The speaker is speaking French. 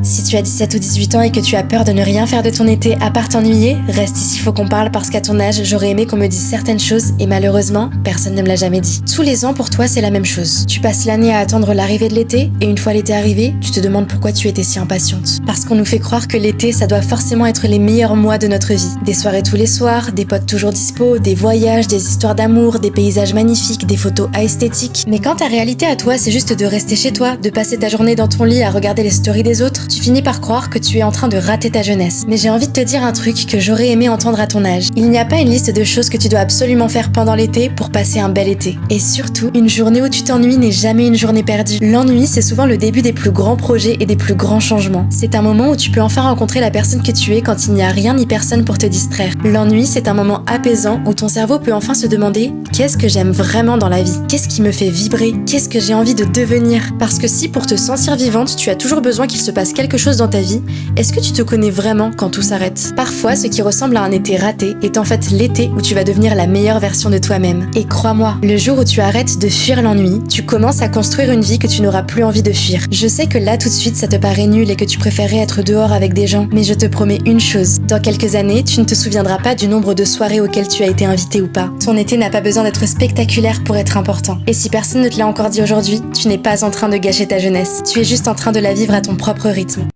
Si tu as 17 ou 18 ans et que tu as peur de ne rien faire de ton été à part t'ennuyer, reste ici, faut qu'on parle parce qu'à ton âge, j'aurais aimé qu'on me dise certaines choses et malheureusement, personne ne me l'a jamais dit. Tous les ans pour toi, c'est la même chose. Tu passes l'année à attendre l'arrivée de l'été et une fois l'été arrivé, tu te demandes pourquoi tu étais si impatiente. Parce qu'on nous fait croire que l'été, ça doit forcément être les meilleurs mois de notre vie. Des soirées tous les soirs, des potes toujours dispo, des voyages, des histoires d'amour, des paysages magnifiques, des photos esthétiques. Mais quand ta réalité à toi, c'est juste de rester chez toi, de passer ta journée dans ton lit à regarder les stories des autres, tu finis par croire que tu es en train de rater ta jeunesse. Mais j'ai envie de te dire un truc que j'aurais aimé entendre à ton âge. Il n'y a pas une liste de choses que tu dois absolument faire pendant l'été pour passer un bel été. Et surtout, une journée où tu t'ennuies n'est jamais une journée perdue. L'ennui, c'est souvent le début des plus grands projets et des plus grands changements. C'est un moment où tu peux enfin rencontrer la personne que tu es quand il n'y a rien ni personne pour te distraire. L'ennui, c'est un moment apaisant où ton cerveau peut enfin se demander « Qu'est-ce que j'aime vraiment dans la vie ? Qu'est-ce qui me fait vibrer ? Qu'est-ce que j'ai envie de devenir ?» Parce que si pour te sentir vivante, tu as toujours besoin qu'il se passe quelque chose dans ta vie, est-ce que tu te connais vraiment quand tout s'arrête ? Parfois, ce qui ressemble à un été raté est en fait l'été où tu vas devenir la meilleure version de toi-même. Et crois-moi, le jour où tu arrêtes de fuir l'ennui, tu commences à construire une vie que tu n'auras plus envie de fuir. Je sais que là tout de suite ça te paraît nul et que tu préférerais être dehors avec des gens, mais je te promets une chose, dans quelques années, tu ne te souviendras pas du nombre de soirées auxquelles tu as été invité ou pas. Ton été n'a pas besoin d'être spectaculaire pour être important. Et si personne ne te l'a encore dit aujourd'hui, tu n'es pas en train de gâcher ta jeunesse, tu es juste en train de la vivre à ton propre rythme.